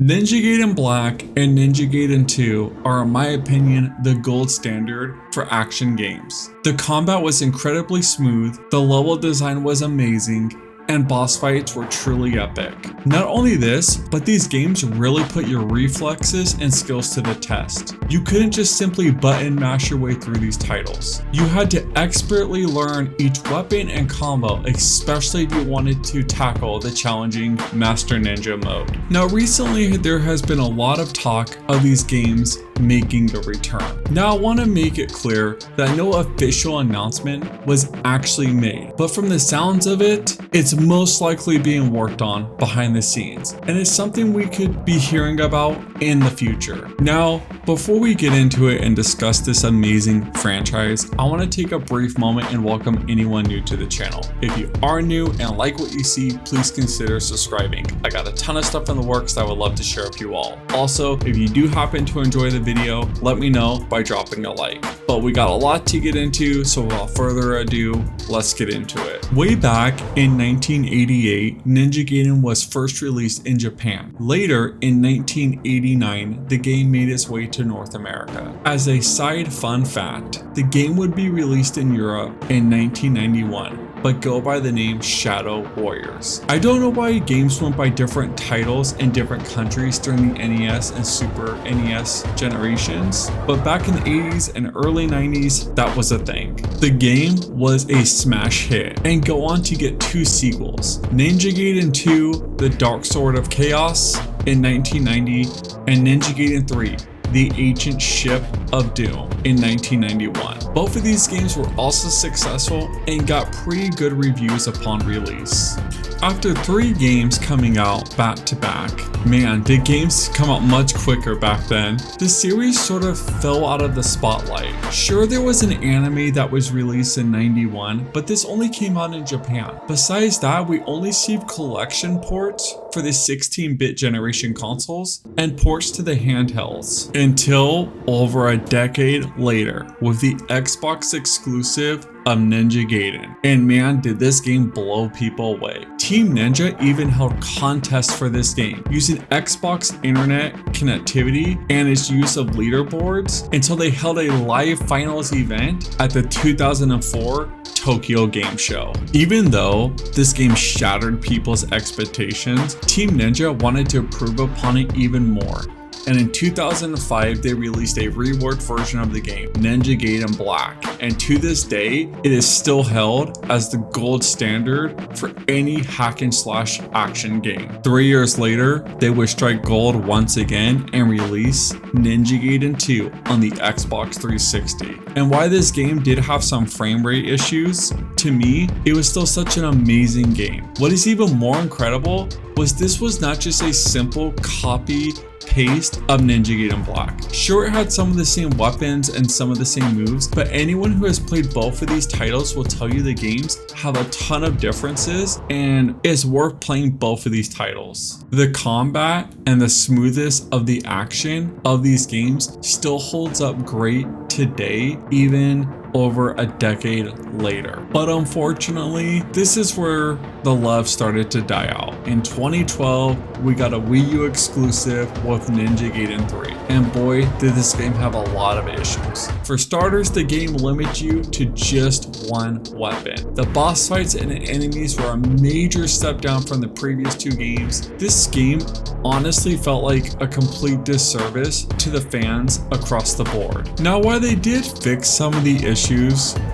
Ninja Gaiden Black and Ninja Gaiden 2 are, in my opinion, the gold standard for action games. The combat was incredibly smooth, the level design was amazing, and boss fights were truly epic. Not only this, but these games really put your reflexes and skills to the test. You couldn't just simply button mash your way through these titles. You had to expertly learn each weapon and combo, especially if you wanted to tackle the challenging Master Ninja mode. Now recently there has been a lot of talk of these games making a return. Now I want to make it clear that no official announcement was actually made, but from the sounds of it, it's most likely being worked on behind the scenes, and it's something we could be hearing about in the future. Now, before we get into it and discuss this amazing franchise, I want to take a brief moment and welcome anyone new to the channel. If you are new and like what you see, please consider subscribing. I got a ton of stuff in the works that I would love to share with you all. Also, if you do happen to enjoy the video, let me know by dropping a like. But we got a lot to get into, so without further ado, let's get into it. Way back in 1988, Ninja Gaiden was first released in Japan. Later, in 1989, the game made its way to North America. As a side fun fact, the game would be released in Europe in 1991. But go by the name Shadow Warriors. I don't know why games went by different titles in different countries during the NES and Super NES generations, but back in the 80s and early 90s, that was a thing. The game was a smash hit and go on to get two sequels, Ninja Gaiden 2, The Dark Sword of Chaos in 1990, and Ninja Gaiden 3, The Ancient Ship of Doom in 1991. Both of these games were also successful and got pretty good reviews upon release. After 3 games coming out back to back, man, did games come out much quicker back then. The series sort of fell out of the spotlight. Sure, there was an anime that was released in 91, but this only came out in Japan. Besides that, we only received collection ports for the 16-bit generation consoles and ports to the handhelds until over a decade later with the Xbox exclusive of Ninja Gaiden. And man, did this game blow people away. Team Ninja even held contests for this game using Xbox internet connectivity and its use of leaderboards until they held a live finals event at the 2004 Tokyo Game Show. Even though this game shattered people's expectations, Team Ninja wanted to improve upon it even more. And in 2005, they released a reworked version of the game, Ninja Gaiden Black. And to this day, it is still held as the gold standard for any hack and slash action game. 3 years later, they would strike gold once again and release Ninja Gaiden 2 on the Xbox 360. And while this game did have some frame rate issues, to me, it was still such an amazing game. What is even more incredible was this was not just a simple copy paste of Ninja Gaiden Black. Sure, it had some of the same weapons and some of the same moves, but anyone who has played both of these titles will tell you the games have a ton of differences and it's worth playing both of these titles. The combat and the smoothness of the action of these games still holds up great today, even over a decade later. But unfortunately, this is where the love started to die out. In 2012, we got a Wii U exclusive with Ninja Gaiden 3. And boy, did this game have a lot of issues. For starters, the game limits you to just one weapon. The boss fights and enemies were a major step down from the previous 2 games. This game honestly felt like a complete disservice to the fans across the board. Now, while they did fix some of the issues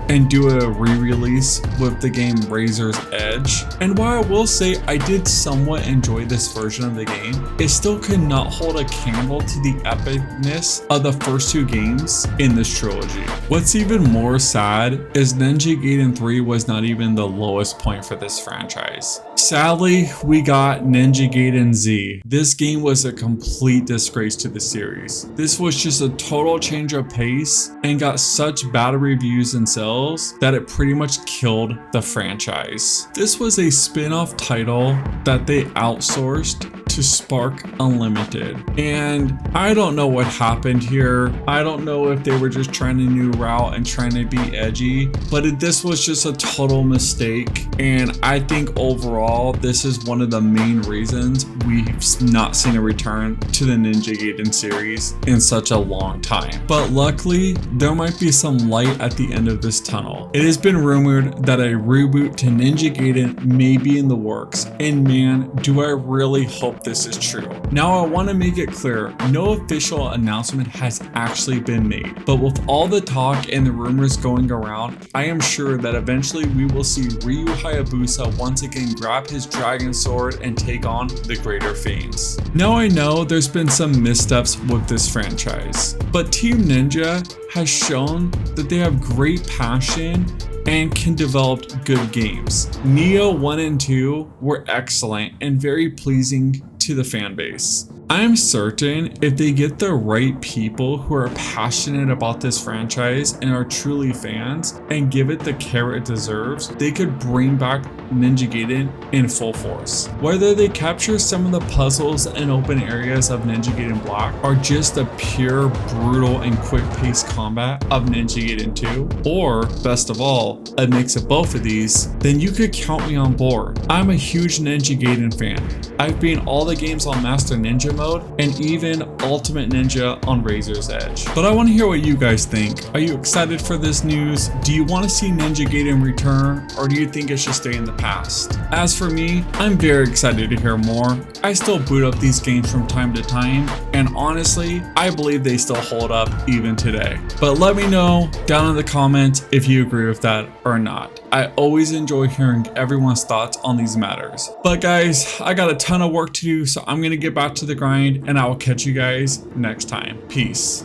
and do a re-release with the game Razor's Edge, and while I will say I did somewhat enjoy this version of the game, it still could not hold a candle to the epicness of the first 2 games in this trilogy. What's even more sad is Ninja Gaiden 3 was not even the lowest point for this franchise. Sadly, we got Ninja Gaiden Z. This game was a complete disgrace to the series. This was just a total change of pace and got such bad reviews and sales that it pretty much killed the franchise. This was a spin-off title that they outsourced to to Spark Unlimited. And I don't know what happened here. I don't know if they were just trying a new route and trying to be edgy, but this was just a total mistake. And I think overall, this is one of the main reasons we've not seen a return to the Ninja Gaiden series in such a long time. But luckily, there might be some light at the end of this tunnel. It has been rumored that a reboot to Ninja Gaiden may be in the works, and man, do I really hope this is true. Now I want to make it clear, no official announcement has actually been made, but with all the talk and the rumors going around, I am sure that eventually we will see Ryu Hayabusa once again grab his dragon sword and take on the greater Fanes. Now I know there's been some missteps with this franchise, but Team Ninja has shown that they have great passion and can develop good games. Nioh 1 and 2 were excellent and very pleasing to the fan base. I am certain if they get the right people who are passionate about this franchise and are truly fans and give it the care it deserves, they could bring back Ninja Gaiden in full force. Whether they capture some of the puzzles and open areas of Ninja Gaiden Black or just the pure, brutal, and quick-paced combat of Ninja Gaiden 2, or best of all, a mix of both of these, then you could count me on board. I'm a huge Ninja Gaiden fan. I've beaten all the games on Master Ninja mode and even Ultimate Ninja on Razor's Edge. But I want to hear what you guys think. Are you excited for this news? Do you want to see Ninja Gaiden return, or do you think it should stay in the past? As for me, I'm very excited to hear more. I still boot up these games from time to time, and honestly, I believe they still hold up even today. But let me know down in the comments if you agree with that or not. I always enjoy hearing everyone's thoughts on these matters. But guys, I got a ton of work to do, so I'm gonna get back to the grind, and I will catch you guys next time. Peace.